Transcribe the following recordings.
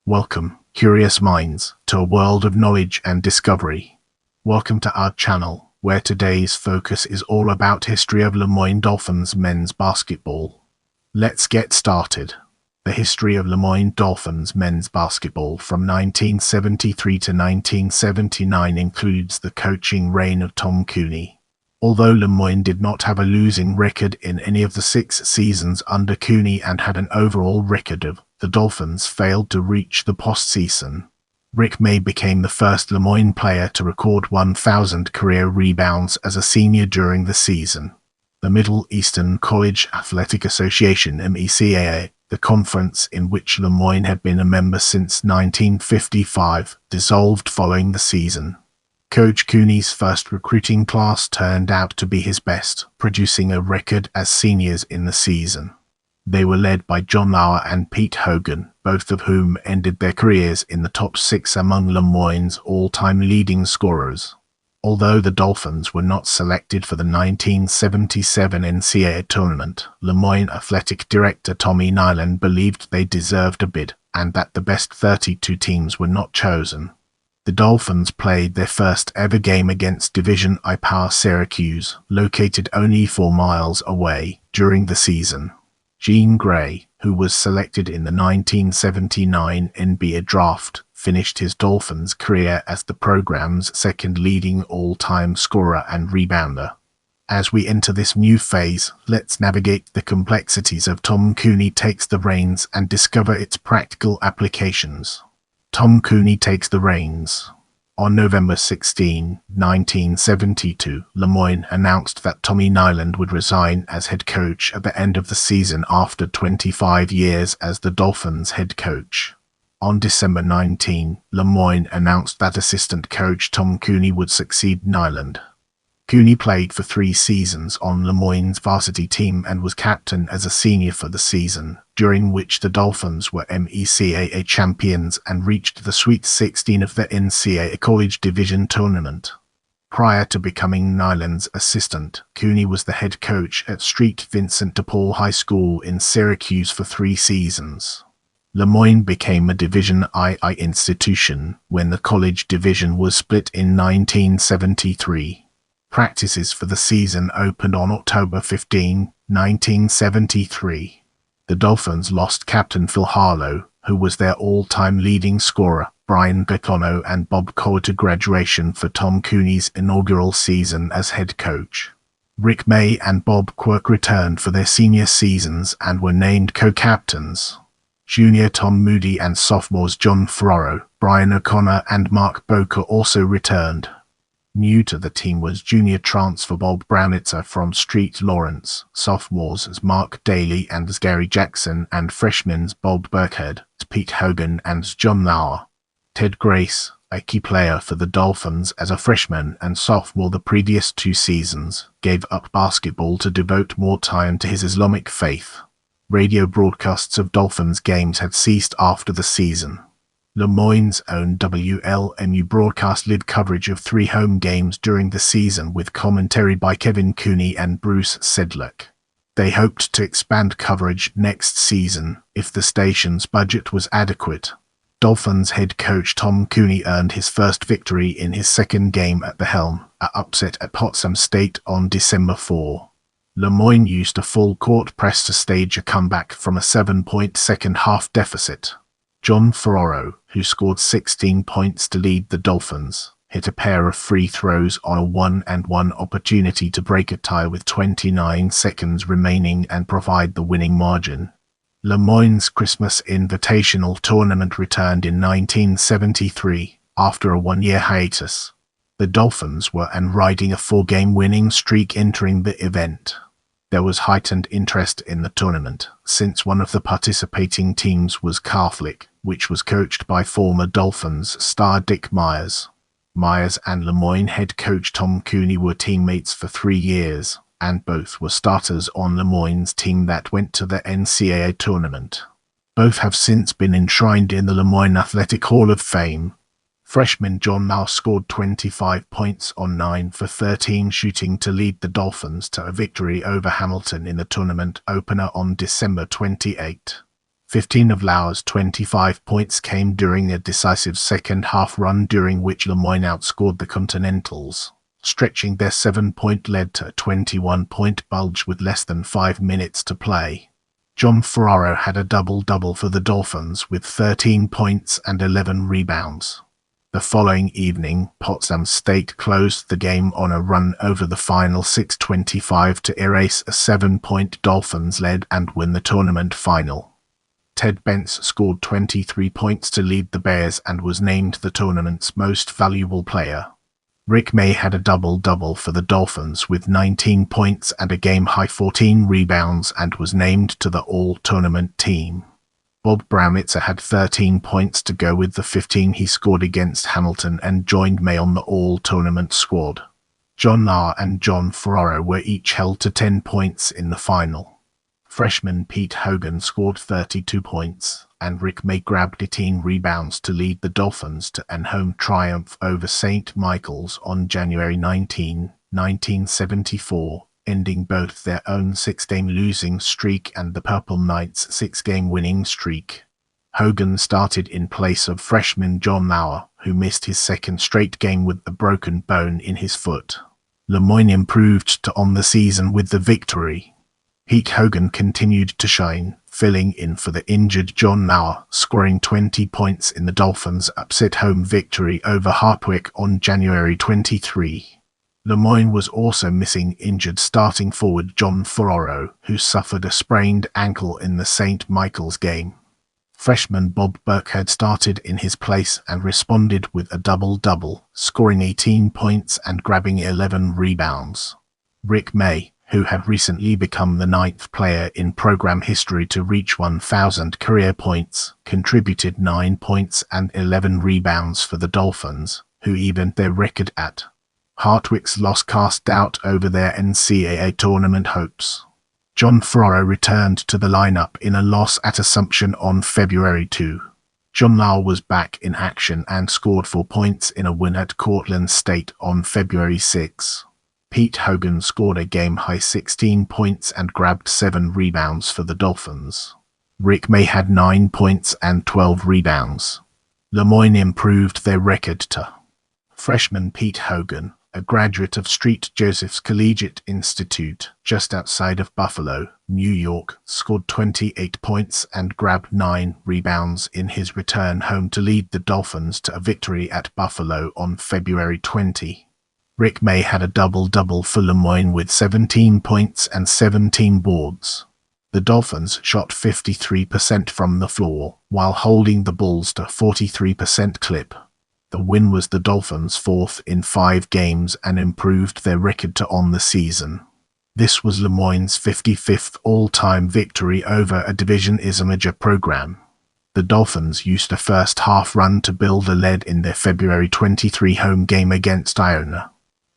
Welcome, curious minds, to a world of knowledge and discovery. Welcome to our channel, where today's focus is all about history of Moyne Dolphins men's basketball. Let's get started. The history of Moyne Dolphins men's basketball from 1973 to 1979 includes the coaching reign of Tom Cooney. Although Moyne did not have a losing record in any of the 6 seasons under Cooney and had an overall record of, the Dolphins failed to reach the postseason. Rick May became the first Moyne player to record 1,000 career rebounds as a senior during the season. The Middle Eastern College Athletic Association (MECAA), the conference in which Moyne had been a member since 1955, dissolved following the season. Coach Cooney's first recruiting class turned out to be his best, producing a record as seniors in the season. They were led by John Lauer and Pete Hogan, both of whom ended their careers in the top 6 among Moyne's all-time leading scorers. Although the Dolphins were not selected for the 1977 NCAA tournament, Moyne athletic director Tommy Niland believed they deserved a bid, and that the best 32 teams were not chosen. The Dolphins played their first ever game against Division I power Syracuse, located only 4 miles away, during the season. Jene Grey, who was selected in the 1979 NBA draft, finished his Dolphins career as the program's second leading all-time scorer and rebounder. As we enter this new phase, let's navigate the complexities of Tom Cooney takes the reins and discover its practical applications. Tom Cooney takes the reins. On November 16, 1972, Moyne announced that Tommy Niland would resign as head coach at the end of the season after 25 years as the Dolphins head coach. On December 19, Moyne announced that assistant coach Tom Cooney would succeed Niland. Cooney played for 3 seasons on Moyne's varsity team and was captain as a senior for the season, during which the Dolphins were MECAA champions and reached the Sweet 16 of the NCAA College Division Tournament. Prior to becoming Niland's assistant, Cooney was the head coach at St. Vincent de Paul High School in Syracuse for 3 seasons. Moyne became a Division II institution when the college division was split in 1973. Practices for the season opened on October 15, 1973. The Dolphins lost captain Phil Harlow, who was their all-time leading scorer, Brian Gacono and Bob Cole to graduation for Tom Cooney's inaugural season as head coach. Rick May and Bob Quirk returned for their senior seasons and were named co-captains. Junior Tom Moody and sophomores John Ferraro, Brian O'Connor and Mark Boker also returned. New to the team was junior transfer Bob Brownitzer from St. Lawrence, sophomores as Mark Daly and as Gary Jackson, and freshmen Bob Burkhead, Pete Hogan and John Lauer. Ted Grace, a key player for the Dolphins as a freshman and sophomore the previous 2 seasons, gave up basketball to devote more time to his Islamic faith. Radio broadcasts of Dolphins games had ceased after the season. Moyne's own WLMU broadcast led coverage of 3 home games during the season with commentary by Kevin Cooney and Bruce Sedlak. They hoped to expand coverage next season if the station's budget was adequate. Dolphins head coach Tom Cooney earned his first victory in his second game at the helm, an upset at Potsdam State on December 4. Moyne used a full-court press to stage a comeback from a 7-point second-half deficit. John Ferraro, who scored 16 points to lead the Dolphins, hit a pair of free throws on a 1-and-1 opportunity to break a tie with 29 seconds remaining and provide the winning margin. Moyne's Christmas Invitational Tournament returned in 1973 after a 1-year hiatus. The Dolphins were riding a 4-game winning streak entering the event. There was heightened interest in the tournament, since one of the participating teams was Catholic, which was coached by former Dolphins star Dick Myers. Myers and Moyne head coach Tom Cooney were teammates for 3 years, and both were starters on Moyne's team that went to the NCAA tournament. Both have since been enshrined in the Moyne Athletic Hall of Fame. Freshman John Lauer scored 25 points on 9 for 13 shooting to lead the Dolphins to a victory over Hamilton in the tournament opener on December 28. 15 of Lauer's 25 points came during a decisive second-half run during which Le Moyne outscored the Continentals, stretching their 7-point lead to a 21-point bulge with less than 5 minutes to play. John Ferraro had a double-double for the Dolphins with 13 points and 11 rebounds. The following evening, Potsdam State closed the game on a run over the final 6:25 to erase a 7-point Dolphins lead and win the tournament final. Ted Bence scored 23 points to lead the Bears and was named the tournament's most valuable player. Rick May had a double-double for the Dolphins with 19 points and a game-high 14 rebounds and was named to the all-tournament team. Bob Brownitzer had 13 points to go with the 15 he scored against Hamilton and joined May on the all-tournament squad. John Lauer and John Ferraro were each held to 10 points in the final. Freshman Pete Hogan scored 32 points, and Rick May grabbed 18 rebounds to lead the Dolphins to an home triumph over St. Michael's on January 19, 1974, ending both their own 6-game losing streak and the Purple Knights' 6-game winning streak. Hogan started in place of freshman John Lauer, who missed his second straight game with a broken bone in his foot. Le Moyne improved to on the season with the victory. Pete Hogan continued to shine, filling in for the injured John Lauer, scoring 20 points in the Dolphins' upset home victory over Hartwick on January 23. Le Moyne was also missing injured starting forward John Ferraro, who suffered a sprained ankle in the St. Michael's game. Freshman Bob Burkhead started in his place and responded with a double-double, scoring 18 points and grabbing 11 rebounds. Rick May, who had recently become the 9th player in program history to reach 1,000 career points, contributed 9 points and 11 rebounds for the Dolphins, who evened their record at. Hartwick's loss cast doubt over their NCAA tournament hopes. John Ferraro returned to the lineup in a loss at Assumption on February 2. John Lauer was back in action and scored 4 points in a win at Cortland State on February 6. Pete Hogan scored a game-high 16 points and grabbed 7 rebounds for the Dolphins. Rick May had 9 points and 12 rebounds. Le Moyne improved their record to. Freshman Pete Hogan, a graduate of St. Joseph's Collegiate Institute just outside of Buffalo, New York, scored 28 points and grabbed 9 rebounds in his return home to lead the Dolphins to a victory at Buffalo on February 20. Rick May had a double-double for Le Moyne with 17 points and 17 boards. The Dolphins shot 53% from the floor, while holding the Bulls to 43% clip. The win was the Dolphins' 4th in 5 games and improved their record to on the season. This was Le Moyne's 55th all-time victory over a Division I major program. The Dolphins used a first-half run to build a lead in their February 23 home game against Iona.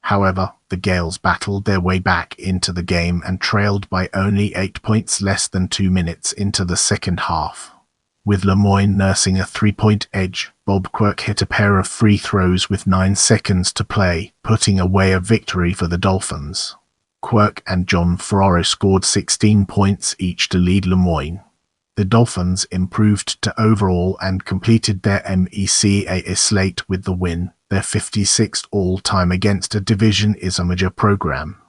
However, the Gales battled their way back into the game and trailed by only 8 points less than 2 minutes into the second half. With Le Moyne nursing a 3-point edge, Bob Quirk hit a pair of free throws with 9 seconds to play, putting away a victory for the Dolphins. Quirk and John Ferraro scored 16 points each to lead Le Moyne. The Dolphins improved to overall and completed their MECAA slate with the win, their 56th all-time against a Division I major program.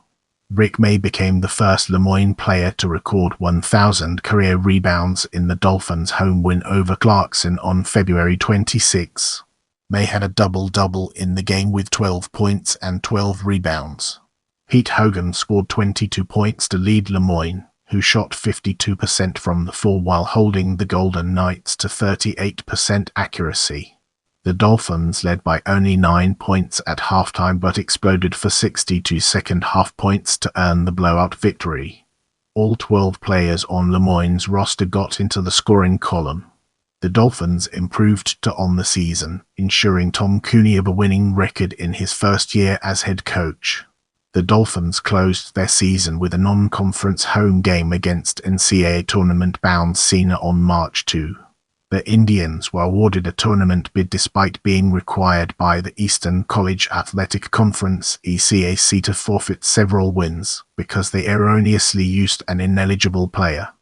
Rick May became the first Le Moyne player to record 1,000 career rebounds in the Dolphins' home win over Clarkson on February 26. May had a double-double in the game with 12 points and 12 rebounds. Pete Hogan scored 22 points to lead Le Moyne, who shot 52% from the floor while holding the Golden Knights to 38% accuracy. The Dolphins led by only 9 points at halftime but exploded for 62 second-half points to earn the blowout victory. All 12 players on Le Moyne's roster got into the scoring column. The Dolphins improved to on the season, ensuring Tom Cooney of a winning record in his first year as head coach. The Dolphins closed their season with a non-conference home game against NCAA tournament-bound Cena on March 2. The Indians were awarded a tournament bid despite being required by the Eastern College Athletic Conference (ECAC) to forfeit several wins because they erroneously used an ineligible player.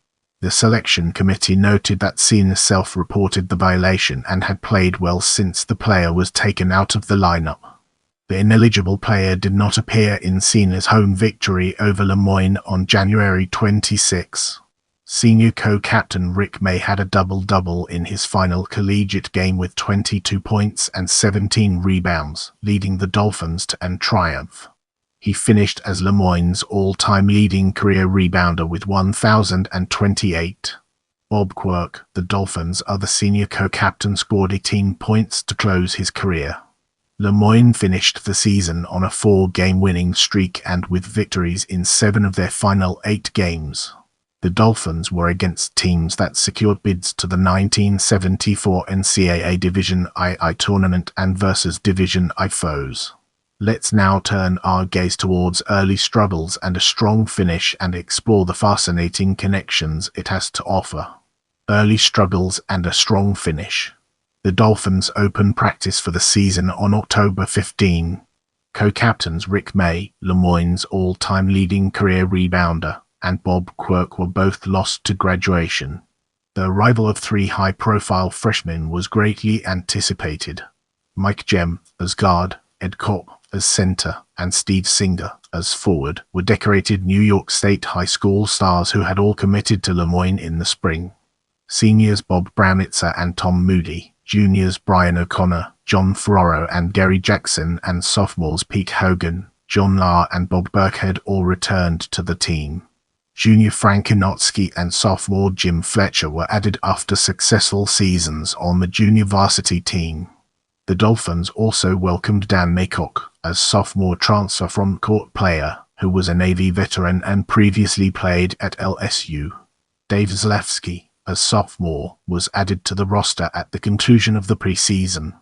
The selection committee noted that Senior self-reported the violation and had played well since the player was taken out of the lineup. The ineligible player did not appear in Senior's home victory over Lemoyne on January 26. Senior co-captain Rick May had a double-double in his final collegiate game with 22 points and 17 rebounds, leading the Dolphins to a triumph. He finished as Lemoyne's all-time leading career rebounder with 1,028. Bob Quirk, the Dolphins' other senior co-captain, scored 18 points to close his career. Lemoyne finished the season on a 4-game winning streak and with victories in 7 of their final 8 games. The Dolphins were against teams that secured bids to the 1974 NCAA Division II tournament and versus Division I foes. Let's now turn our gaze towards early struggles and a strong finish and explore the fascinating connections it has to offer. Early struggles and a strong finish. The Dolphins opened practice for the season on October 15. Co-captains Rick May, Lemoyne's all-time leading career rebounder, and Bob Quirk were both lost to graduation. The arrival of 3 high-profile freshmen was greatly anticipated. Mike Jem as guard, Ed Kopp as center, and Steve Singer as forward were decorated New York State high school stars who had all committed to Lemoyne in the spring. Seniors Bob Brownitzer and Tom Moody, juniors Brian O'Connor, John Ferraro and Gary Jackson, and sophomores Pete Hogan, John Lauer and Bob Burkhead all returned to the team. Junior Frank Inotsky and sophomore Jim Fletcher were added after successful seasons on the junior varsity team. The Dolphins also welcomed Dan MECAA as sophomore transfer from court player, who was a Navy veteran and previously played at LSU. Dave Zlewski, as sophomore, was added to the roster at the conclusion of the preseason.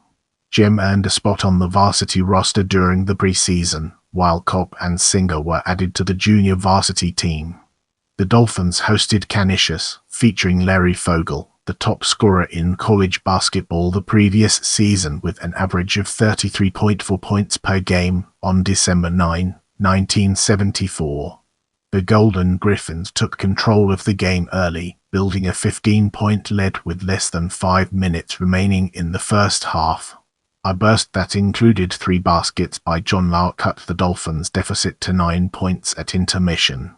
Jim earned a spot on the varsity roster during the preseason, while Kopp and Singer were added to the junior varsity team. The Dolphins hosted Canisius, featuring Larry Fogel, the top scorer in college basketball the previous season with an average of 33.4 points per game, on December 9, 1974. The Golden Griffins took control of the game early, building a 15-point lead with less than 5 minutes remaining in the first half. A burst that included 3 baskets by John Lauer cut the Dolphins' deficit to 9 points at intermission.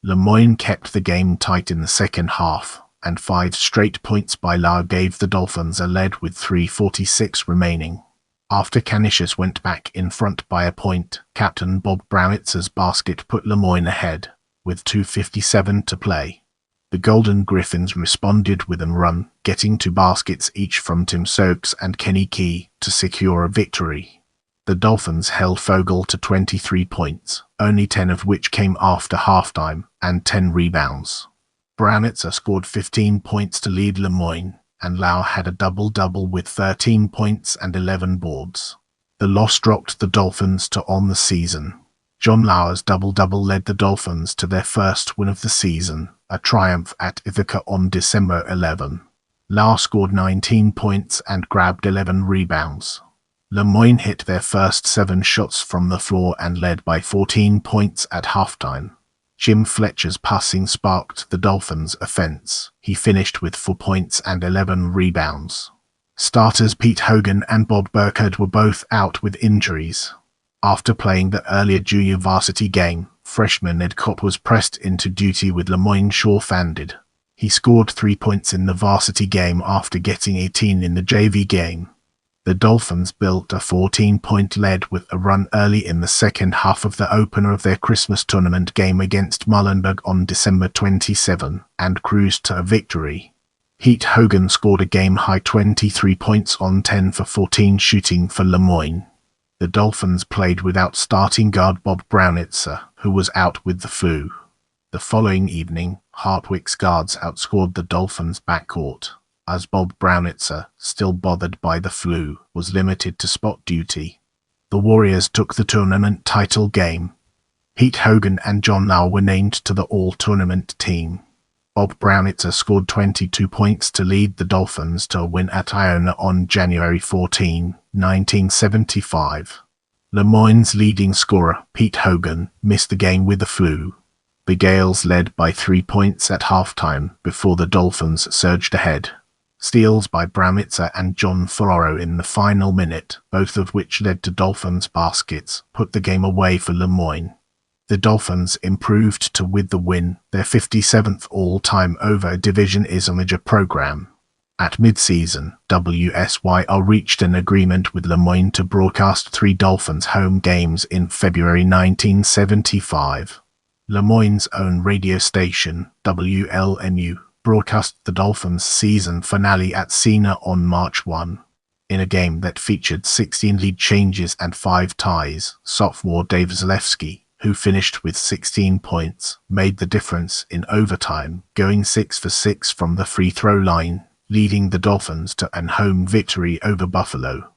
Lemoyne kept the game tight in the second half, and 5 straight points by Lauer gave the Dolphins a lead with 3:46 remaining. After Canisius went back in front by a point, Captain Bob Brownitzer's basket put Lemoyne ahead, with 2:57 to play. The Golden Griffins responded with a run, getting 2 baskets each from Tim Stokes and Kenny Key to secure a victory. The Dolphins held Fogel to 23 points, only 10 of which came after halftime, and 10 rebounds. Brownitzer scored 15 points to lead Lemoyne, and Lauer had a double-double with 13 points and 11 boards. The loss dropped the Dolphins to on the season. John Lauer's double-double led the Dolphins to their first win of the season, a triumph at Ithaca on December 11. Lauer scored 19 points and grabbed 11 rebounds. Lemoyne hit their first 7 shots from the floor and led by 14 points at halftime. Jim Fletcher's passing sparked the Dolphins' offense. He finished with 4 points and 11 rebounds. Starters Pete Hogan and Bob Burkhead were both out with injuries. After playing the earlier junior varsity game, freshman Ed Kopp was pressed into duty with Lemoyne short-handed. He scored 3 points in the varsity game after getting 18 in the JV game. The Dolphins built a 14-point lead with a run early in the second half of the opener of their Christmas tournament game against Muhlenberg on December 27, and cruised to a victory. Pete Hogan scored a game-high 23 points on 10 for 14 shooting for Lemoyne. The Dolphins played without starting guard Bob Brownitzer, who was out with the flu. The following evening, Hartwick's guards outscored the Dolphins' backcourt, as Bob Brownitzer, still bothered by the flu, was limited to spot duty. The Warriors took the tournament title game. Pete Hogan and John Lauer were named to the all-tournament team. Bob Brownitzer scored 22 points to lead the Dolphins to a win at Iona on January 14, 1975. Lemoyne's leading scorer, Pete Hogan, missed the game with the flu. The Gales led by 3 points at halftime before the Dolphins surged ahead. Steals by Bramitza and John Ferraro in the final minute, both of which led to Dolphins baskets, put the game away for Le Moyne. The Dolphins improved to with the win, their 57th all-time over a Division Major program. At mid-season, WSYR reached an agreement with Le Moyne to broadcast 3 Dolphins home games in February 1975. Le Moyne's own radio station, WLMU, broadcast the Dolphins' season finale at Cena on March 1. In a game that featured 16 lead changes and 5 ties, sophomore Dave Zalewski, who finished with 16 points, made the difference in overtime, going 6 for 6 from the free throw line, leading the Dolphins to an home victory over Buffalo.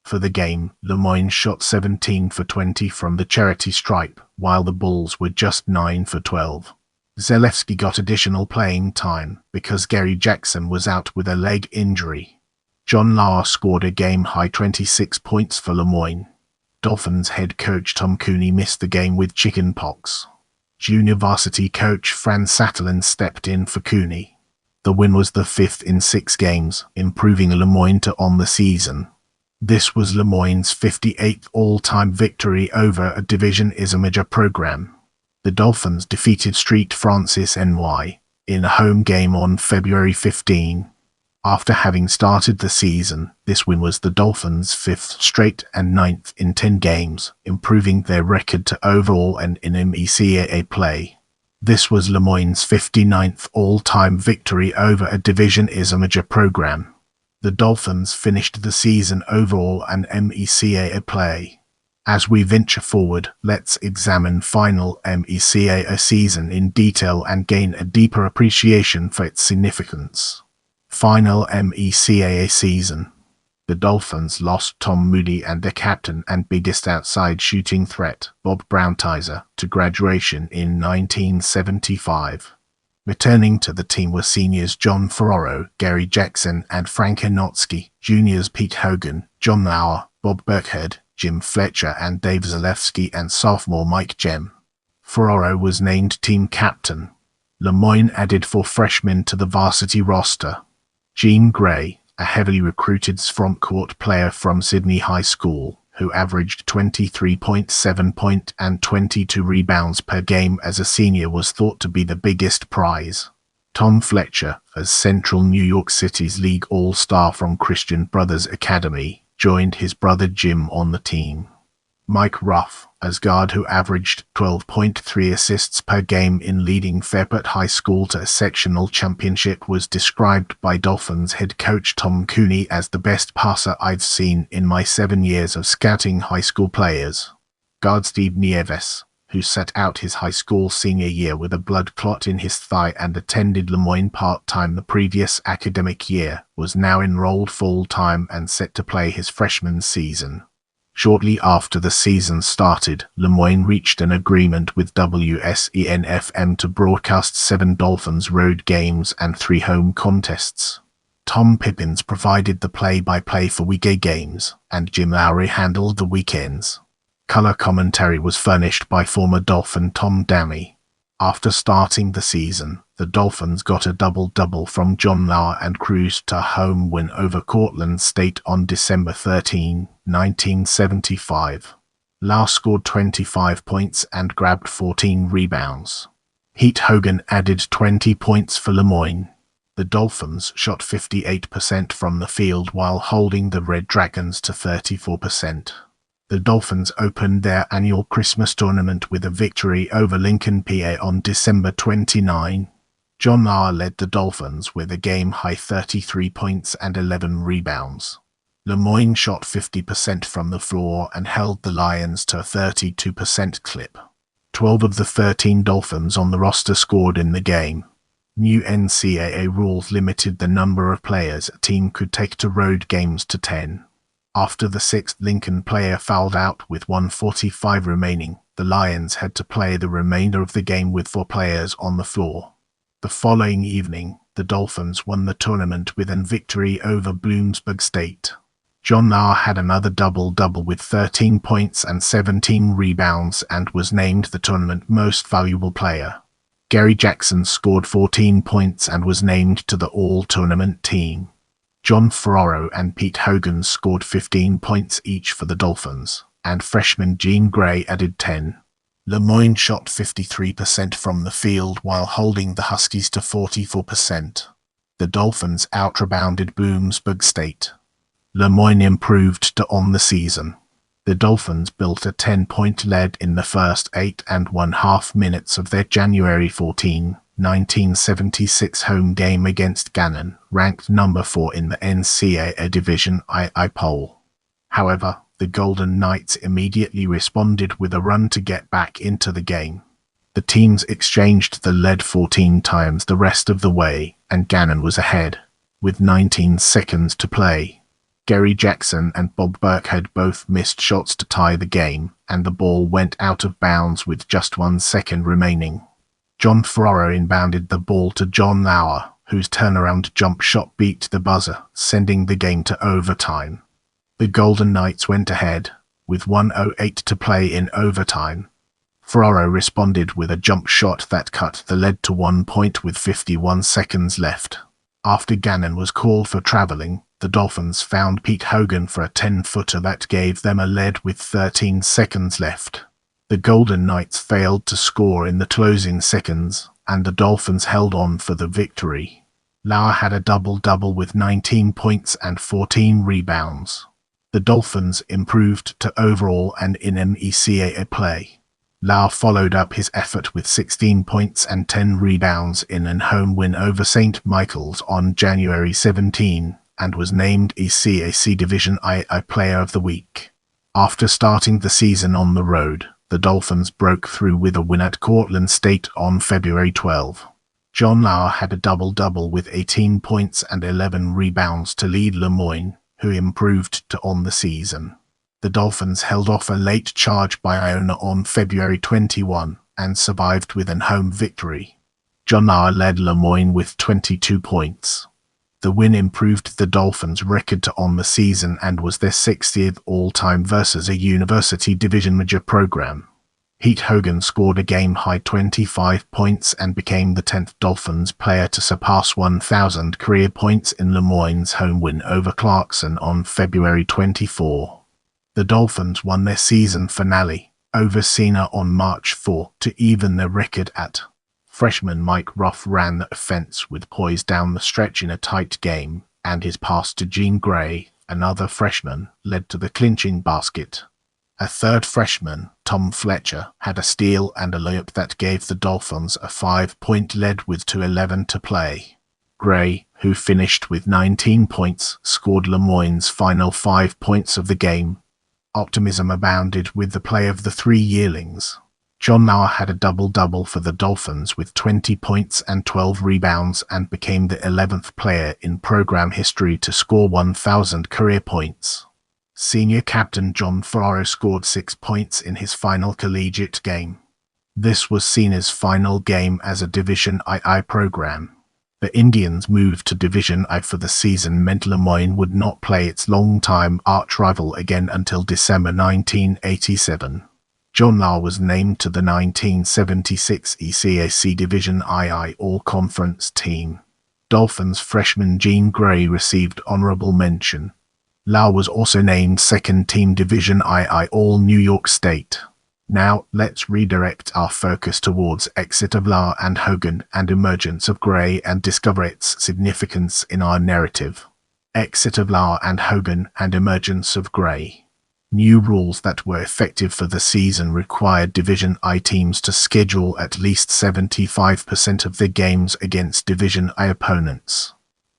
For the game, Le Moyne shot 17 for 20 from the charity stripe, while the Bulls were just 9 for 12. Zalewski got additional playing time because Gary Jackson was out with a leg injury. John Lauer scored a game-high 26 points for Le Moyne. Dolphins head coach Tom Cooney missed the game with chickenpox. Junior varsity coach Fran Satterlin stepped in for Cooney. The win was the 5th in 6 games, improving Le Moyne to on the season. This was Le Moyne's 58th all-time victory over a Division Major program. The Dolphins defeated Street Francis NY in a home game on February 15. After having started the season, this win was the Dolphins' 5th straight and 9th in 10 games, improving their record to overall and in MECAA play. This was Le Moyne's 59th all-time victory over a Division Major program. The Dolphins finished the season overall and MECAA play. As we venture forward, let's examine final MECAA season in detail and gain a deeper appreciation for its significance. Final MECAA season. The Dolphins lost Tom Mooney and their captain and biggest outside shooting threat, Bob Browntizer, to graduation in 1975. Returning to the team were seniors John Ferraro, Gary Jackson, and Frank Hanotsky, juniors Pete Hogan, John Lauer, Bob Burkhead, Jim Fletcher, and Dave Zalewski, and sophomore Mike Jem. Ferraro was named team captain. Le Moyne added 4 freshmen to the varsity roster. Jene Grey, a heavily recruited front-court player from Sydney High School, who averaged 23.7 points and 22 rebounds per game as a senior, was thought to be the biggest prize. Tom Fletcher, as Central New York City's league all-star from Christian Brothers Academy, joined his brother Jim on the team. Mike Ruff, as guard who averaged 12.3 assists per game in leading Fairport High School to a sectional championship, was described by Dolphins head coach Tom Cooney as the best passer I've seen in my 7 years of scouting high school players. Guard Steve Nieves, who sat out his high school senior year with a blood clot in his thigh and attended Le Moyne part-time the previous academic year, was now enrolled full-time and set to play his freshman season. Shortly after the season started, Le Moyne reached an agreement with WSEN-FM to broadcast 7 Dolphins road games and 3 home contests. Tom Pippins provided the play-by-play for weekday games, and Jim Lowry handled the weekends. Color commentary was furnished by former Dolphin Tom Dammy. After starting the season, the Dolphins got a double-double from John Lauer and cruised to a home win over Cortland State on December 13, 1975. Lauer scored 25 points and grabbed 14 rebounds. Heat Hogan added 20 points for Le Moyne. The Dolphins shot 58% from the field while holding the Red Dragons to 34%. The Dolphins opened their annual Christmas tournament with a victory over Lincoln, PA on December 29. John Lauer led the Dolphins with a game-high 33 points and 11 rebounds. Le Moyne shot 50% from the floor and held the Lions to a 32% clip. 12 of the 13 Dolphins on the roster scored in the game. New NCAA rules limited the number of players a team could take to road games to 10. After the 6th Lincoln player fouled out with 1:45 remaining, the Lions had to play the remainder of the game with 4 players on the floor. The following evening, the Dolphins won the tournament with a victory over Bloomsburg State. John Lauer had another double-double with 13 points and 17 rebounds and was named the tournament most valuable player. Gary Jackson scored 14 points and was named to the All-Tournament team. John Ferraro and Pete Hogan scored 15 points each for the Dolphins, and freshman Jene Grey added 10. Moyne shot 53% from the field while holding the Huskies to 44%. The Dolphins out-rebounded Bloomsburg State. Moyne improved to on the season. The Dolphins built a 10-point lead in the first 8.5 minutes of their January 14, 1976 home game against Gannon, ranked number 4 in the NCAA Division II poll. However, the Golden Knights immediately responded with a run to get back into the game. The teams exchanged the lead 14 times the rest of the way, and Gannon was ahead, with 19 seconds to play. Gary Jackson and Bob Burkhead both missed shots to tie the game, and the ball went out of bounds with just 1 second remaining. John Ferraro inbounded the ball to John Lauer, whose turnaround jump shot beat the buzzer, sending the game to overtime. The Golden Knights went ahead, with 1:08 to play in overtime. Ferraro responded with a jump shot that cut the lead to 1 point with 51 seconds left. After Gannon was called for traveling, the Dolphins found Pete Hogan for a 10-footer that gave them a lead with 13 seconds left. The Golden Knights failed to score in the closing seconds, and the Dolphins held on for the victory. Lauer had a double-double with 19 points and 14 rebounds. The Dolphins improved to overall and in MECAA play. Lauer followed up his effort with 16 points and 10 rebounds in an home win over St. Michael's on January 17, and was named MECAA Division II Player of the Week. After starting the season on the road, the Dolphins broke through with a win at Cortland State on February 12. John Lauer had a double-double with 18 points and 11 rebounds to lead Moyne, who improved to on the season. The Dolphins held off a late charge by Iona on February 21 and survived with an home victory. John Lauer led Moyne with 22 points. The win improved the Dolphins' record to on the season and was their 60th all-time versus a University Division Major program. Pete Hogan scored a game-high 25 points and became the 10th Dolphins player to surpass 1,000 career points in Moyne's home win over Clarkson on February 24. The Dolphins won their season finale over Siena on March 4 to even their record at. Freshman Mike Ruff ran the offense with poise down the stretch in a tight game, and his pass to Jene Grey, another freshman, led to the clinching basket. A third freshman, Tom Fletcher, had a steal and a layup that gave the Dolphins a 5-point lead with 2:11 to play. Grey, who finished with 19 points, scored Moyne's final 5 points of the game. Optimism abounded with the play of the three yearlings. John Lauer had a double-double for the Dolphins with 20 points and 12 rebounds and became the 11th player in program history to score 1,000 career points. Senior captain John Ferraro scored 6 points in his final collegiate game. This was Siena's final game as a Division II program. The Indians' move to Division I for the season meant Moyne would not play its longtime arch-rival again until December 1987. John Lauer was named to the 1976 MECAA Division II All-Conference team. Dolphins freshman Jene Grey received honorable mention. Lauer was also named second-team Division II All-New York State. Now, let's redirect our focus towards exit of Lauer and Hogan and emergence of Grey and discover its significance in our narrative. Exit of Lauer and Hogan and emergence of Grey. New rules that were effective for the season required Division I teams to schedule at least 75% of their games against Division I opponents.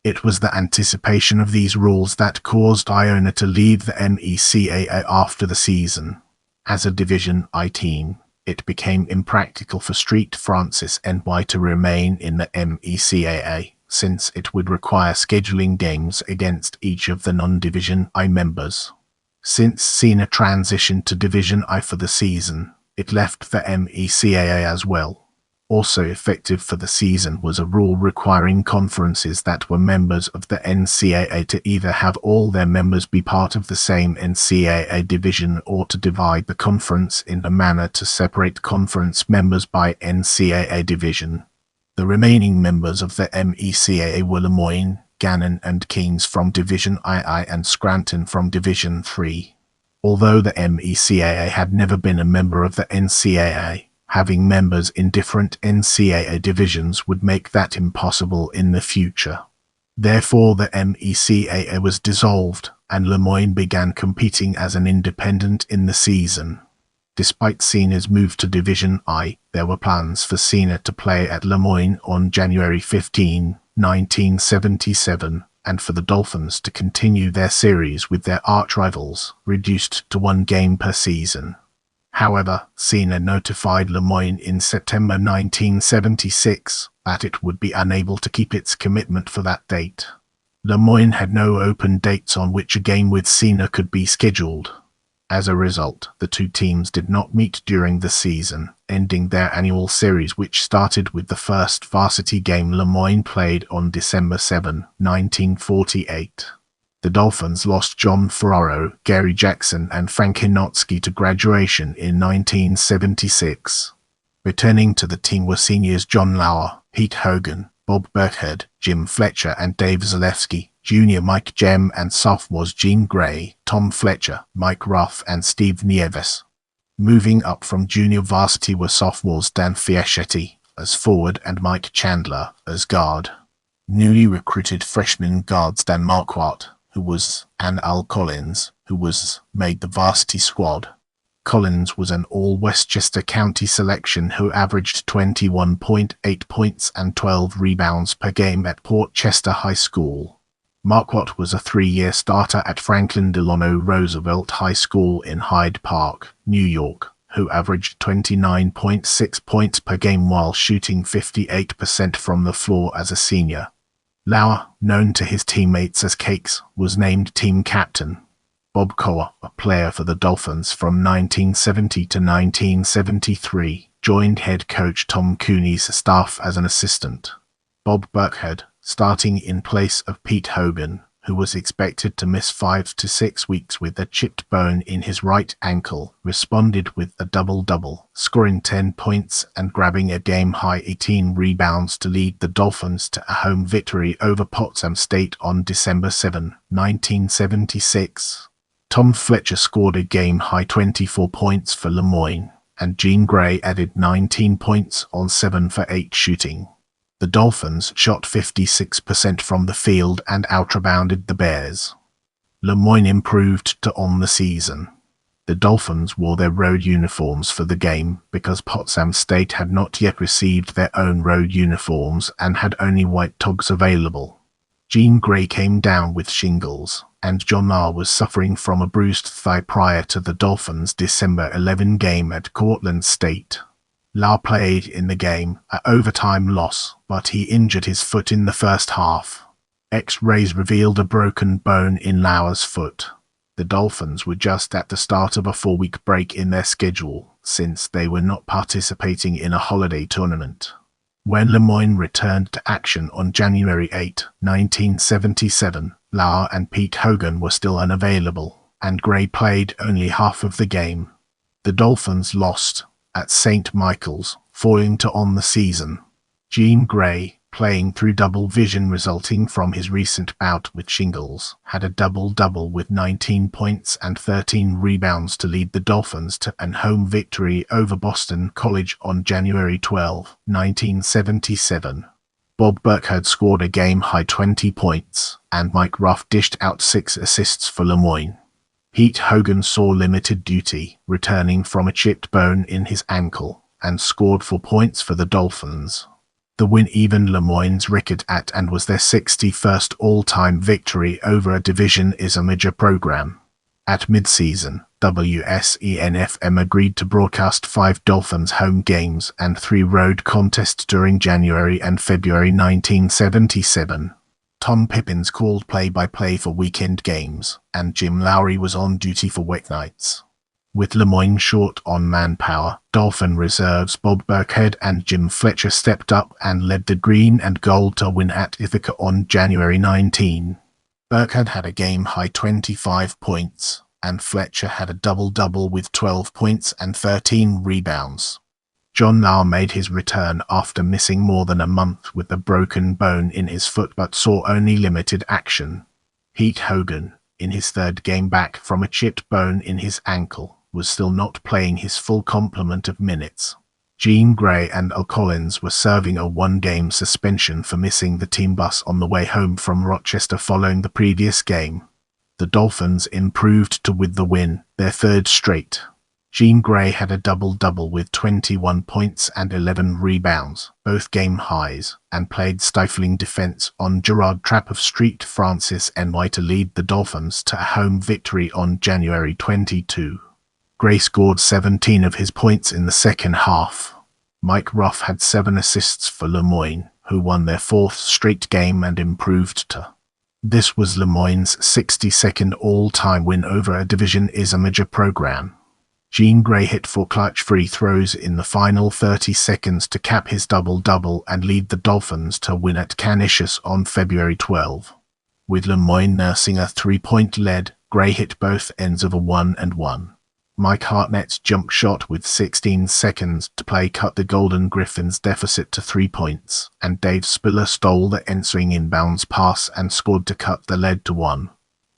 It was the anticipation of these rules that caused Iona to leave the MECAA after the season. As a Division I team, it became impractical for Street Francis NY to remain in the MECAA, since it would require scheduling games against each of the non-Division I members. Since Siena transitioned to Division I for the season, it left the MECAA as well. Also effective for the season was a rule requiring conferences that were members of the NCAA to either have all their members be part of the same NCAA division or to divide the conference in a manner to separate conference members by NCAA division. The remaining members of the MECAA were Lemoyne, Gannon and Keynes from Division II and Scranton from Division III. Although the MECAA had never been a member of the NCAA, having members in different NCAA divisions would make that impossible in the future. Therefore, the MECAA was dissolved, and Lemoyne began competing as an independent in the season. Despite Sena's move to Division I, there were plans for Sena to play at Lemoyne on January 15, 1977, and for the Dolphins to continue their series with their arch-rivals, reduced to one game per season. However, Sena notified Lemoyne in September 1976 that it would be unable to keep its commitment for that date. Lemoyne had no open dates on which a game with Sena could be scheduled. As a result, the two teams did not meet during the season, ending their annual series, which started with the first varsity game Lemoyne played on December 7, 1948. The Dolphins lost John Ferraro, Gary Jackson and Frank Hinotsky to graduation in 1976. Returning to the team were seniors John Lauer, Pete Hogan, Bob Burkhead, Jim Fletcher and Dave Zalewski, junior Mike Jem and sophomores Jene Grey, Tom Fletcher, Mike Ruff and Steve Nieves. Moving up from junior varsity were sophomores Dan Fiaschetti as forward and Mike Chandler as guard. Newly recruited freshman guards Dan Marquardt, who was, and Al Collins, who was, made the varsity squad. Collins was an all-Westchester County selection who averaged 21.8 points and 12 rebounds per game at Port Chester High School. Marquardt was a 3-year starter at Franklin Delano Roosevelt High School in Hyde Park, New York, who averaged 29.6 points per game while shooting 58% from the floor as a senior. Lauer, known to his teammates as Cakes, was named team captain. Bob Coa, a player for the Dolphins from 1970 to 1973, joined head coach Tom Cooney's staff as an assistant. Bob Burkhead, starting in place of Pete Hogan, who was expected to miss 5 to 6 weeks with a chipped bone in his right ankle, responded with a double-double, scoring 10 points and grabbing a game-high 18 rebounds to lead the Dolphins to a home victory over Potsdam State on December 7, 1976. Tom Fletcher scored a game-high 24 points for Lemoyne, and Jene Grey added 19 points on 7 for 8 shooting. The Dolphins shot 56% from the field and outrebounded the Bears. Lemoyne improved to on the season. The Dolphins wore their road uniforms for the game because Potsdam State had not yet received their own road uniforms and had only white togs available. Jene Grey came down with shingles, and John Lauer was suffering from a bruised thigh prior to the Dolphins' December 11 game at Cortland State. Lauer played in the game, an overtime loss, but he injured his foot in the first half. X-rays revealed a broken bone in Lauer's foot. The Dolphins were just at the start of a 4-week break in their schedule, since they were not participating in a holiday tournament. When Lemoyne returned to action on January 8, 1977, Lauer and Pete Hogan were still unavailable, and Grey played only half of the game. The Dolphins lost at St. Michael's, falling to on the season. Jene Grey, playing through double vision resulting from his recent bout with shingles, had a double-double with 19 points and 13 rebounds to lead the Dolphins to an home victory over Boston College on January 12, 1977. Bob Burkhead scored a game-high 20 points, and Mike Ruff dished out 6 assists for Lemoyne. Pete Hogan saw limited duty, returning from a chipped bone in his ankle, and scored 4 points for the Dolphins. The win evened Lemoyne's record at and was their 61st all-time victory over a Division is a major program. At mid-season, WSEN-FM agreed to broadcast 5 Dolphins home games and 3 road contests during January and February 1977. Tom Pippins called play-by-play for weekend games, and Jim Lowry was on duty for weeknights. With Lemoyne short on manpower, Dolphin reserves Bob Burkhead and Jim Fletcher stepped up and led the green and gold to win at Ithaca on January 19. Burkhead had a game-high 25 points, and Fletcher had a double-double with 12 points and 13 rebounds. John Lauer made his return after missing more than a month with a broken bone in his foot but saw only limited action. Heat Hogan, in his third game back from a chipped bone in his ankle, was still not playing his full complement of minutes. Jene Grey and Al Collins were serving a one-game suspension for missing the team bus on the way home from Rochester following the previous game. The Dolphins improved to with the win, their third straight. Jene Grey had a double-double with 21 points and 11 rebounds, both game highs, and played stifling defense on Gerard Trapp of Street Francis NY to lead the Dolphins to a home victory on January 22. Grey scored 17 of his points in the second half. Mike Ruff had 7 assists for Lemoyne, who won their 4th straight game and improved to. This was Lemoyne's 62nd all-time win over a Division is a major program. Jene Grey hit 4 clutch free throws in the final 30 seconds to cap his double-double and lead the Dolphins to win at Canisius on February 12. With Lemoyne nursing a 3-point lead, Grey hit both ends of a 1-and-1. Mike Hartnett's jump shot with 16 seconds to play cut the Golden Griffins' deficit to 3 points, and Dave Spiller stole the ensuing inbounds pass and scored to cut the lead to 1.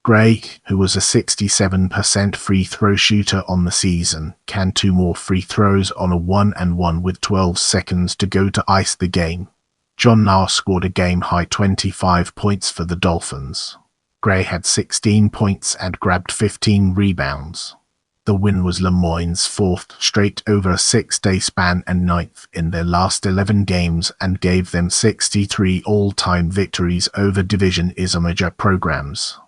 Grey, who was a 67% free throw shooter on the season, canned 2 more free throws on a 1-and-1 with 12 seconds to go to ice the game. John Lauer scored a game-high 25 points for the Dolphins. Grey had 16 points and grabbed 15 rebounds. The win was Lemoyne's 4th straight over a 6-day span and 9th in their last 11 games and gave them 63 all-time victories over Division is a major programs.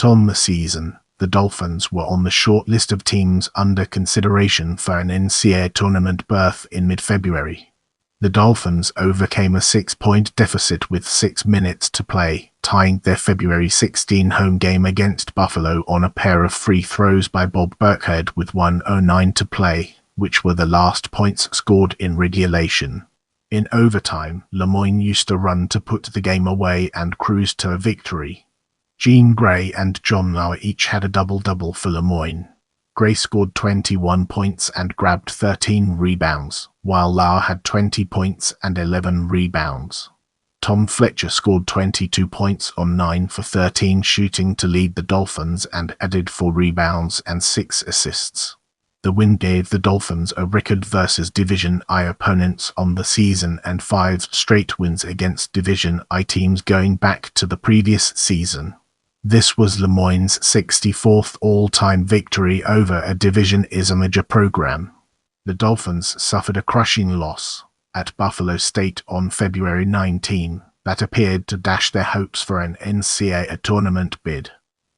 On the season, the Dolphins were on the short list of teams under consideration for an NCAA tournament berth in mid-February. The Dolphins overcame a 6-point deficit with 6 minutes to play, tying their February 16 home game against Buffalo on a pair of free throws by Bob Burkhead with 1:09 to play, which were the last points scored in regulation. In overtime, Lemoyne used to run to put the game away and cruise to a victory. Jene Grey and John Lauer each had a double-double for Lemoyne. Grey scored 21 points and grabbed 13 rebounds, while Lauer had 20 points and 11 rebounds. Tom Fletcher scored 22 points on 9 for 13 shooting to lead the Dolphins and added 4 rebounds and 6 assists. The win gave the Dolphins a record versus Division I opponents on the season and 5 straight wins against Division I teams going back to the previous season. This was Lemoyne's 64th all-time victory over a Division is a major program. The Dolphins suffered a crushing loss at Buffalo State on February 19 that appeared to dash their hopes for an NCAA tournament bid.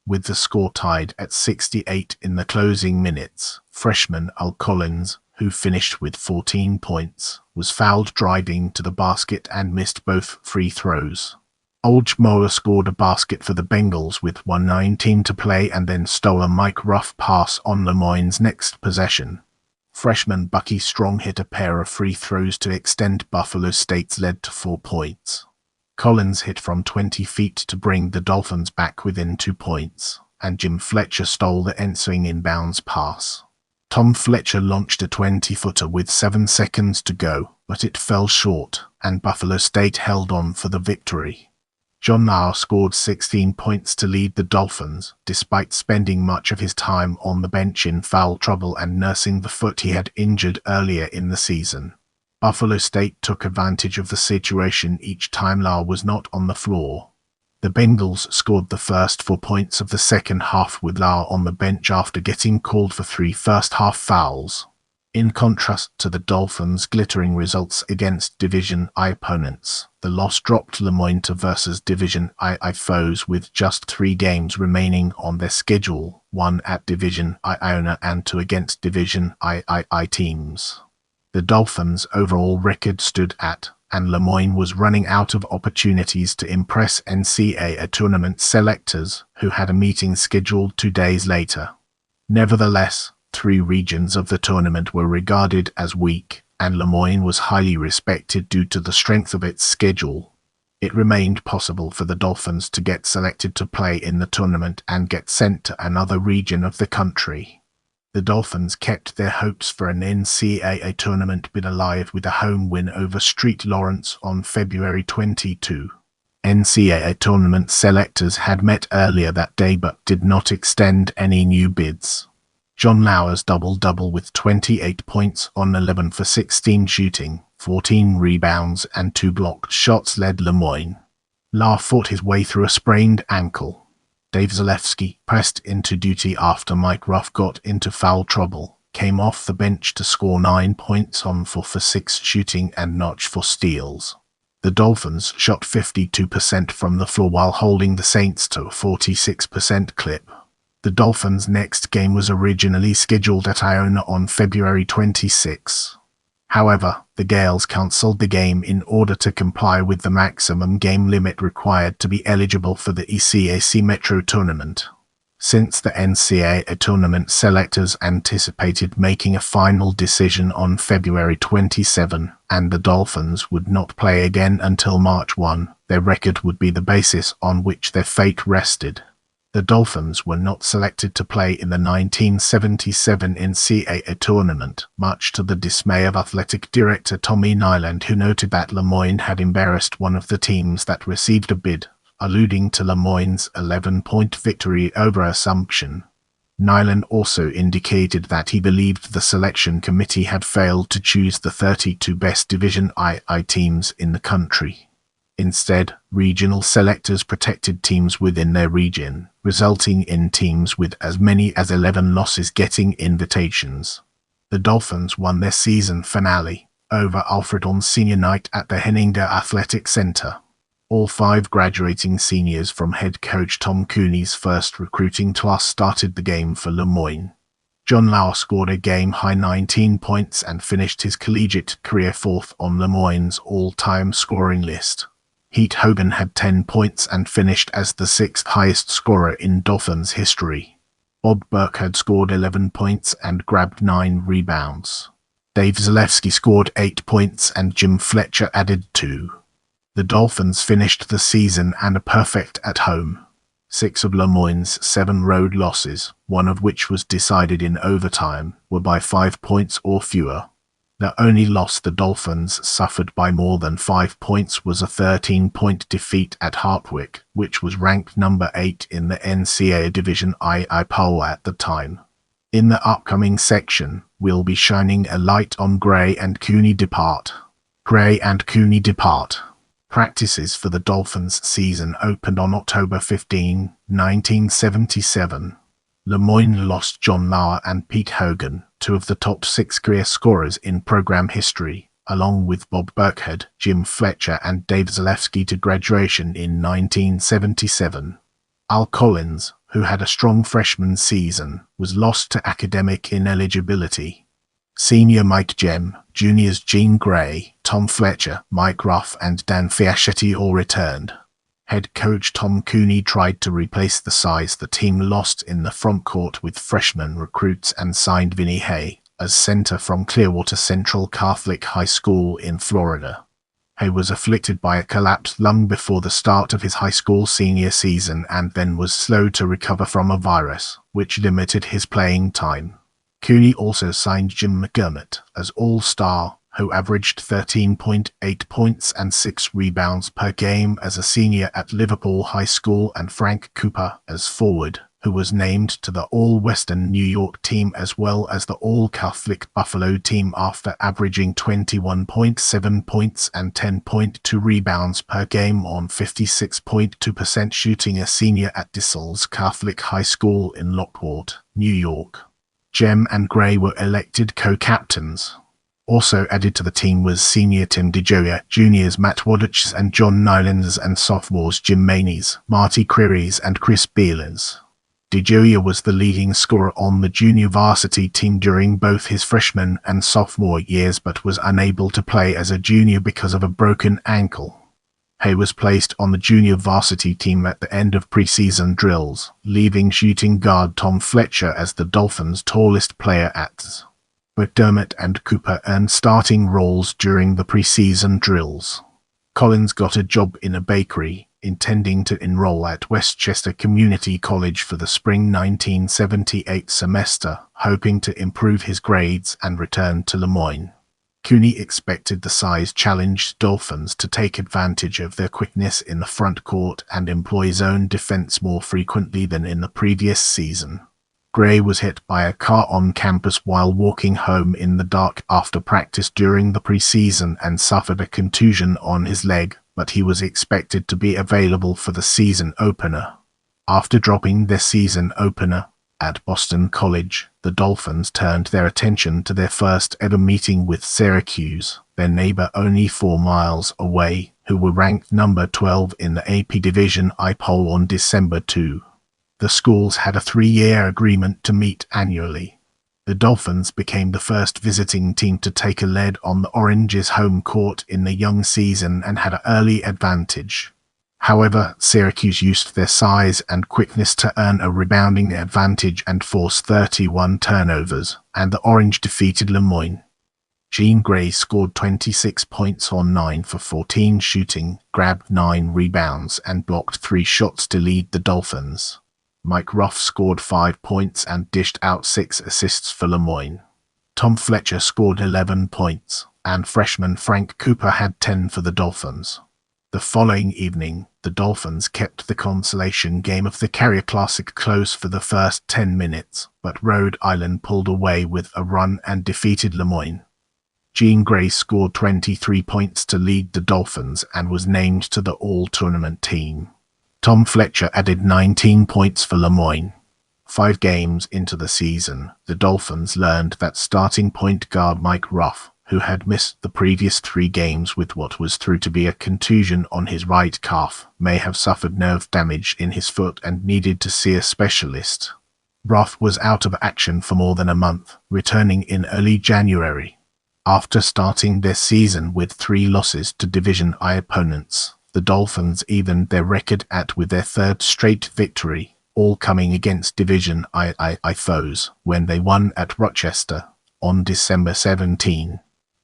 With the score tied at 68 in the closing minutes, freshman Al Collins, who finished with 14 points, was fouled driving to the basket and missed both free throws. Olge Moore scored a basket for the Bengals with 1:19 to play and then stole a Mike Ruff pass on Lemoyne's next possession. Freshman Bucky Strong hit a pair of free throws to extend Buffalo State's lead to 4 points. Collins hit from 20 feet to bring the Dolphins back within 2 points, and Jim Fletcher stole the ensuing inbounds pass. Tom Fletcher launched a 20-footer with 7 seconds to go, but it fell short, and Buffalo State held on for the victory. John Lauer scored 16 points to lead the Dolphins, despite spending much of his time on the bench in foul trouble and nursing the foot he had injured earlier in the season. Buffalo State took advantage of the situation each time Lauer was not on the floor. The Bengals scored the first 4 points of the second half with Lauer on the bench after getting called for 3 first-half fouls. In contrast to the Dolphins' glittering results against Division I opponents, the loss dropped Lemoyne to versus Division I foes with just 3 games remaining on their schedule, 1 at Division I Iona and 2 against Division I teams. The Dolphins' overall record stood at, and Lemoyne was running out of opportunities to impress NCAA tournament selectors who had a meeting scheduled 2 days later. Nevertheless, Three regions of the tournament were regarded as weak, and Moyne was highly respected due to the strength of its schedule. It remained possible for the Dolphins to get selected to play in the tournament and get sent to another region of the country. The Dolphins kept their hopes for an NCAA tournament bid alive with a home win over St. Lawrence on February 22. NCAA tournament selectors had met earlier that day but did not extend any new bids. John Lauer's double-double with 28 points on 11 for 16 shooting, 14 rebounds and 2 blocked shots led Moyne. Lauer fought his way through a sprained ankle. Dave Zalewski pressed into duty after Mike Ruff got into foul trouble, came off the bench to score 9 points on 4 for 6 shooting and notch for steals. The Dolphins shot 52% from the floor while holding the Saints to a 46% clip. The Dolphins' next game was originally scheduled at Iona on February 26. However, the Gales cancelled the game in order to comply with the maximum game limit required to be eligible for the ECAC Metro Tournament. Since the NCAA tournament selectors anticipated making a final decision on February 27, and the Dolphins would not play again until March 1, their record would be the basis on which their fate rested. The Dolphins were not selected to play in the 1977 NCAA tournament, much to the dismay of athletic director Tommy Niland, who noted that Moyne had embarrassed one of the teams that received a bid, alluding to Moyne's 11-point victory over Assumption. Niland also indicated that he believed the selection committee had failed to choose the 32 best Division II teams in the country. Instead, regional selectors protected teams within their region, resulting in teams with as many as 11 losses getting invitations. The Dolphins won their season finale over Alfred on senior night at the Henninger Athletic Center. All 5 graduating seniors from head coach Tom Cooney's first recruiting class started the game for Moyne. John Lauer scored a game-high 19 points and finished his collegiate career 4th on Moyne's all-time scoring list. Hogan had 10 points and finished as the 6th highest scorer in Dolphins history. Bob Burke had scored 11 points and grabbed 9 rebounds. Dave Zalewski scored 8 points and Jim Fletcher added 2. The Dolphins finished the season and a perfect at home. 6 of Moyne's 7 road losses, one of which was decided in overtime, were by 5 points or fewer. The only loss the Dolphins suffered by more than 5 points was a 13-point defeat at Hartwick, which was ranked number 8 in the NCAA Division II poll at the time. In the upcoming section, we'll be shining a light on Grey and Cooney depart. Grey and Cooney depart. Practices for the Dolphins season opened on October 15, 1977. Moyne lost John Lauer and Pete Hogan, 2 of the top 6 career scorers in program history, along with Bob Burkhead, Jim Fletcher and Dave Zalewski to graduation in 1977. Al Collins, who had a strong freshman season, was lost to academic ineligibility. Senior Mike Jem, juniors Jene Grey, Tom Fletcher, Mike Ruff and Dan Fiaschetti all returned. Head coach Tom Cooney tried to replace the size the team lost in the front court with freshman recruits and signed Vinny Hay as center from Clearwater Central Catholic High School in Florida. Hay was afflicted by a collapsed lung before the start of his high school senior season and then was slow to recover from a virus, which limited his playing time. Cooney also signed Jim McDermott as All-Star, who averaged 13.8 points and 6 rebounds per game as a senior at Liverpool High School, and Frank Cooper as forward, who was named to the All-Western New York team as well as the All-Catholic Buffalo team after averaging 21.7 points and 10.2 rebounds per game on 56.2% shooting, a senior at DeSales Catholic High School in Lockport, New York. Jem and Grey were elected co-captains. Also added to the team was senior Tim DeJoya, juniors Matt Wadich and John Niland, and sophomores Jim Maneys, Marty Crearies and Chris Beelens. DeJoya was the leading scorer on the junior varsity team during both his freshman and sophomore years but was unable to play as a junior because of a broken ankle. Hay was placed on the junior varsity team at the end of preseason drills, leaving shooting guard Tom Fletcher as the Dolphins' tallest player at. McDermott and Cooper earned starting roles during the preseason drills. Collins got a job in a bakery, intending to enroll at Westchester Community College for the spring 1978 semester, hoping to improve his grades and return to Lemoyne. Cooney expected the size-challenged Dolphins to take advantage of their quickness in the front court and employ zone defense more frequently than in the previous season. Grey was hit by a car on campus while walking home in the dark after practice during the preseason and suffered a contusion on his leg, but he was expected to be available for the season opener. After dropping their season opener at Boston College, the Dolphins turned their attention to their first ever meeting with Syracuse, their neighbor only 4 miles away, who were ranked number 12 in the AP Division I poll on December 2. The schools had a 3-year agreement to meet annually. The Dolphins became the first visiting team to take a lead on the Orange's home court in the young season and had an early advantage. However, Syracuse used their size and quickness to earn a rebounding advantage and force 31 turnovers, and the Orange defeated Lemoyne. Jene Grey scored 26 points on 9 for 14 shooting, grabbed 9 rebounds, and blocked 3 shots to lead the Dolphins. Mike Ruff scored 5 points and dished out 6 assists for Lemoyne. Tom Fletcher scored 11 points, and freshman Frank Cooper had 10 for the Dolphins. The following evening, the Dolphins kept the consolation game of the Carrier Classic close for the first 10 minutes, but Rhode Island pulled away with a run and defeated Lemoyne. Jene Grey scored 23 points to lead the Dolphins and was named to the All-Tournament team. Tom Fletcher added 19 points for Lemoyne. 5 games into the season, the Dolphins learned that starting point guard Mike Ruff, who had missed the previous 3 games with what was thought to be a contusion on his right calf, may have suffered nerve damage in his foot and needed to see a specialist. Ruff was out of action for more than a month, returning in early January. After starting their season with 3 losses to Division I opponents, the Dolphins evened their record with their 3rd straight victory, all coming against Division I foes, when they won at Rochester on December 17.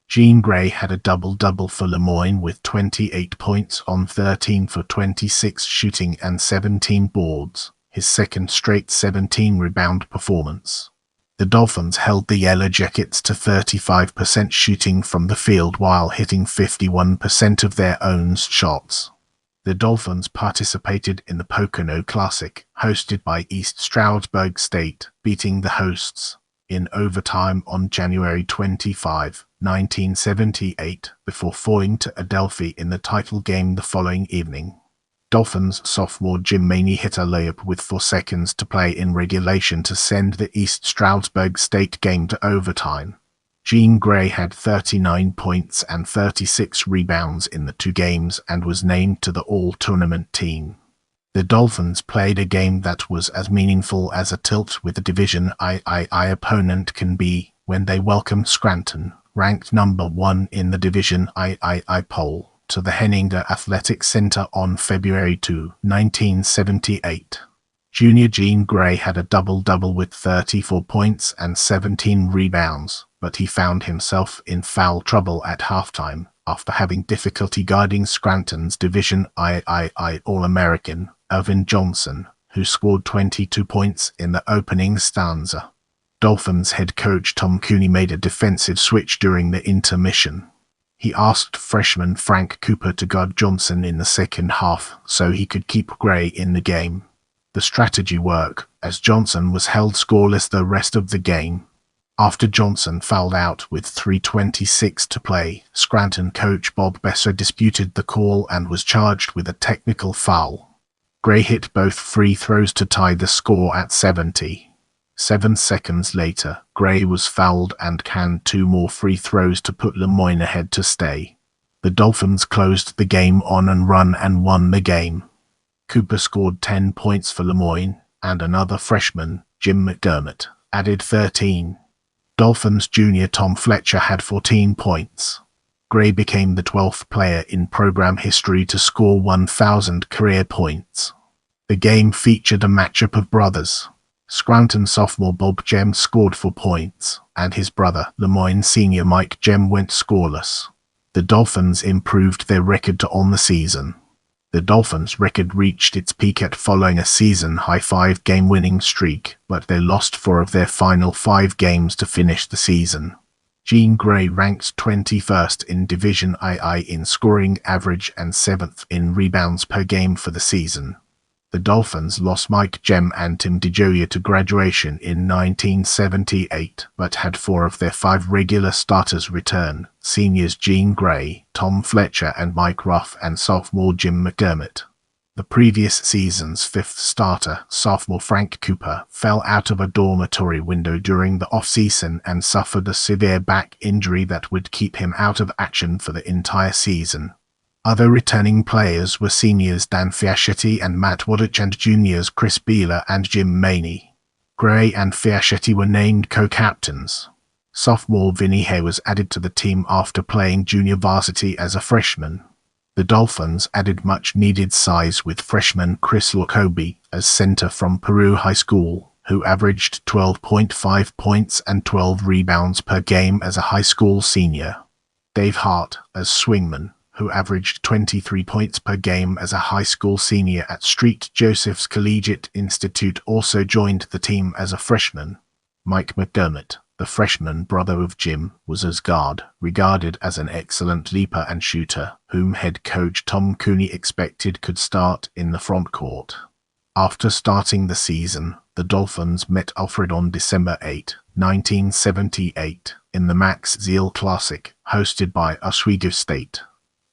Jene Grey had a double-double for Lemoyne with 28 points on 13 for 26 shooting and 17 boards, his 2nd straight 17-rebound performance. The Dolphins held the Yellow Jackets to 35% shooting from the field while hitting 51% of their own shots. The Dolphins participated in the Pocono Classic, hosted by East Stroudsburg State, beating the hosts in overtime on January 25, 1978, before falling to Adelphi in the title game the following evening. Dolphins sophomore Jim Maney hit a layup with 4 seconds to play in regulation to send the East Stroudsburg State game to overtime. Jene Grey had 39 points and 36 rebounds in the 2 games and was named to the All-Tournament team. The Dolphins played a game that was as meaningful as a tilt with a Division I opponent can be when they welcomed Scranton, ranked number 1 in the Division I poll, to the Henninger Athletic Center on February 2, 1978. Junior Jene Grey had a double-double with 34 points and 17 rebounds, but he found himself in foul trouble at halftime after having difficulty guarding Scranton's Division I All-American, Irvin Johnson, who scored 22 points in the opening stanza. Dolphins head coach Tom Cooney made a defensive switch during the intermission. He asked freshman Frank Cooper to guard Johnson in the second half so he could keep Grey in the game. The strategy worked, as Johnson was held scoreless the rest of the game. After Johnson fouled out with 3:26 to play, Scranton coach Bob Besser disputed the call and was charged with a technical foul. Grey hit both free throws to tie the score at 70. 7 seconds later, Grey was fouled and canned 2 more free throws to put Lemoyne ahead to stay. The Dolphins closed the game on a run and won the game. Cooper scored 10 points for Lemoyne, and another freshman, Jim McDermott, added 13. Dolphins junior Tom Fletcher had 14 points. Grey became the 12th player in program history to score 1,000 career points. The game featured a matchup of brothers. Scranton sophomore Bob Jem scored 4 points, and his brother, Lemoyne senior Mike Jem, went scoreless. The Dolphins improved their record on the season. The Dolphins' record reached its peak at following a season-high 5-game winning streak, but they lost 4 of their final 5 games to finish the season. Jene Grey ranked 21st in Division II in scoring average and 7th in rebounds per game for the season. The Dolphins lost Mike Jem and Tim DeJoya to graduation in 1978, but had 4 of their 5 regular starters return: seniors Jene Grey, Tom Fletcher and Mike Ruff, and sophomore Jim McDermott. The previous season's 5th starter, sophomore Frank Cooper, fell out of a dormitory window during the off-season and suffered a severe back injury that would keep him out of action for the entire season. Other returning players were seniors Dan Fiaschetti and Matt Wadich and juniors Chris Beeler and Jim Maney. Grey and Fiaschetti were named co-captains. Sophomore Vinny Hay was added to the team after playing junior varsity as a freshman. The Dolphins added much-needed size with freshman Chris Lokobi as center from Peru High School, who averaged 12.5 points and 12 rebounds per game as a high school senior. Dave Hart as swingman, who averaged 23 points per game as a high school senior at St. Joseph's Collegiate Institute, also joined the team as a freshman. Mike McDermott, the freshman brother of Jim, was as guard, regarded as an excellent leaper and shooter, whom head coach Tom Cooney expected could start in the front court. After starting the season, the Dolphins met Alfred on December 8, 1978, in the Max Zeal Classic, hosted by Oswego State.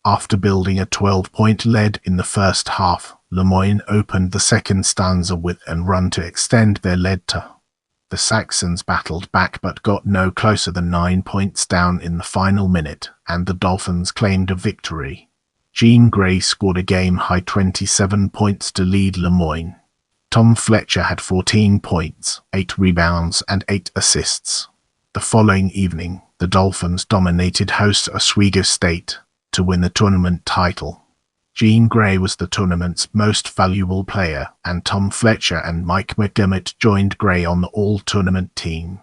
After building a 12-point lead in the first half, Lemoyne opened the second stanza with an run to extend their lead to. The Saxons battled back but got no closer than 9 points down in the final minute, and the Dolphins claimed a victory. Jene Grey scored a game-high 27 points to lead Lemoyne. Tom Fletcher had 14 points, 8 rebounds and 8 assists. The following evening, the Dolphins dominated host Oswego State to win the tournament title. Jene Grey was the tournament's most valuable player, and Tom Fletcher and Mike McDermott joined Grey on the all-tournament team.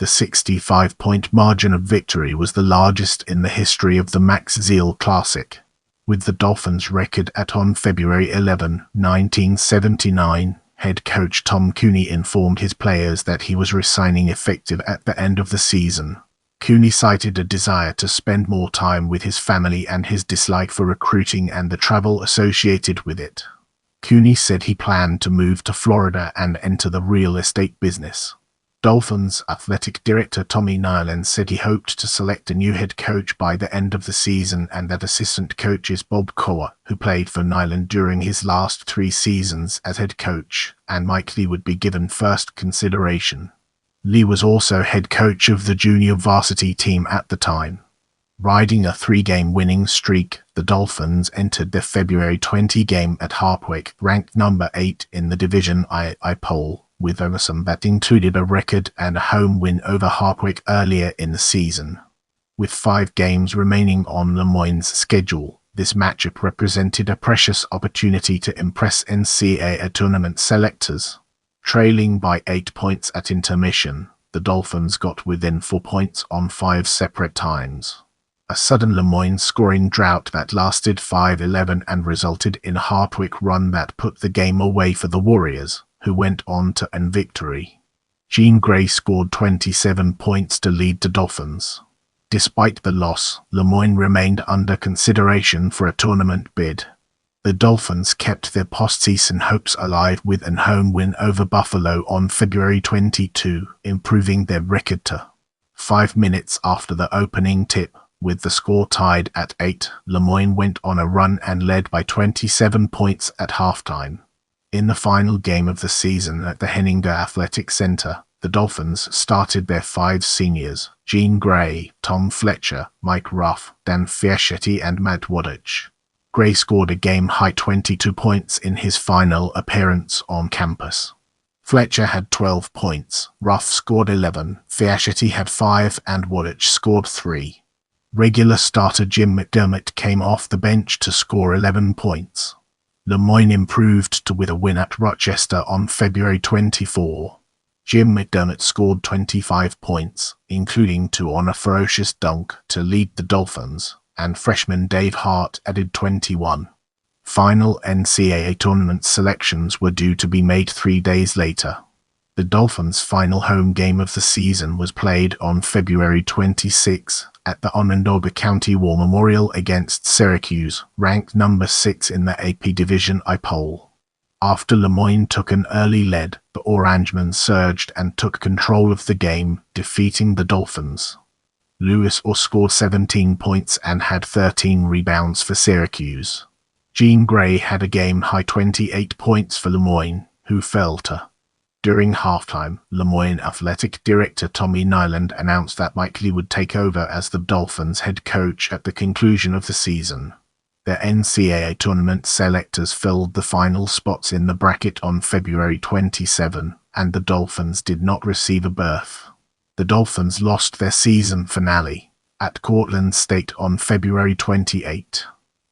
The 65-point margin of victory was the largest in the history of the Max Zeal Classic. With the Dolphins' record on February 11, 1979, head coach Tom Cooney informed his players that he was resigning effective at the end of the season. Cooney cited a desire to spend more time with his family and his dislike for recruiting and the travel associated with it. Cooney said he planned to move to Florida and enter the real estate business. Dolphins athletic director Tommy Niland said he hoped to select a new head coach by the end of the season, and that assistant coaches Bob Cower, who played for Niland during his last 3 seasons as head coach, and Mike Lee would be given first consideration. Lee was also head coach of the junior varsity team at the time. Riding a 3-game winning streak, the Dolphins entered the February 20 game at Hartwick, ranked number 8 in the Division II poll, with a sum that included a record and a home win over Hartwick earlier in the season. With 5 games remaining on Lemoyne's schedule, this matchup represented a precious opportunity to impress NCAA tournament selectors. Trailing by 8 points at intermission, the Dolphins got within 4 points on 5 separate times. A sudden Lemoyne scoring drought that lasted 5-11 and resulted in a Hartwick run that put the game away for the Warriors, who went on to earn victory. Jene Grey scored 27 points to lead the Dolphins. Despite the loss, Lemoyne remained under consideration for a tournament bid. The Dolphins kept their postseason hopes alive with a home win over Buffalo on February 22, improving their record to 5 minutes after the opening tip. With the score tied at 8, Lemoyne went on a run and led by 27 points at halftime. In the final game of the season at the Henninger Athletic Center, the Dolphins started their 5 seniors: Jene Grey, Tom Fletcher, Mike Ruff, Dan Fiaschetti and Matt Wadich. Grey scored a game-high 22 points in his final appearance on campus. Fletcher had 12 points, Ruff scored 11, Fiaschetti had 5 and Wadich scored 3. Regular starter Jim McDermott came off the bench to score 11 points. Lemoyne improved with a win at Rochester on February 24. Jim McDermott scored 25 points, including 2 on a ferocious dunk to lead the Dolphins, and freshman Dave Hart added 21. Final NCAA tournament selections were due to be made 3 days later. The Dolphins' final home game of the season was played on February 26 at the Onondaga County War Memorial against Syracuse, ranked number 6 in the AP Division I poll. After Lemoyne took an early lead, the Orangemen surged and took control of the game, defeating the Dolphins. Lewis scored 17 points and had 13 rebounds for Syracuse. Jene Grey had a game-high 28 points for Lemoyne, who fell to. During halftime, Lemoyne athletic director Tommy Niland announced that Mike Lee would take over as the Dolphins head coach at the conclusion of the season. The NCAA tournament selectors filled the final spots in the bracket on February 27, and the Dolphins did not receive a berth. The Dolphins lost their season finale at Cortland State on February 28.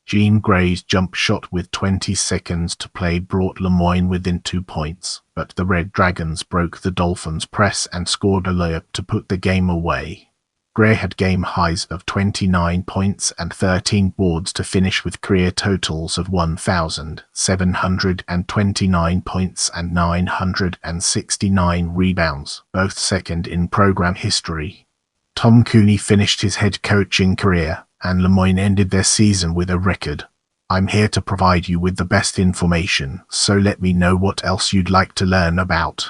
Jene Grey's jump shot with 20 seconds to play brought Lemoyne within 2 points, but the Red Dragons broke the Dolphins' press and scored a layup to put the game away. Grey had game highs of 29 points and 13 boards to finish with career totals of 1,729 points and 969 rebounds, both second in program history. Tom Cooney finished his head coaching career, and Lemoyne ended their season with a record. I'm here to provide you with the best information, so let me know what else you'd like to learn about.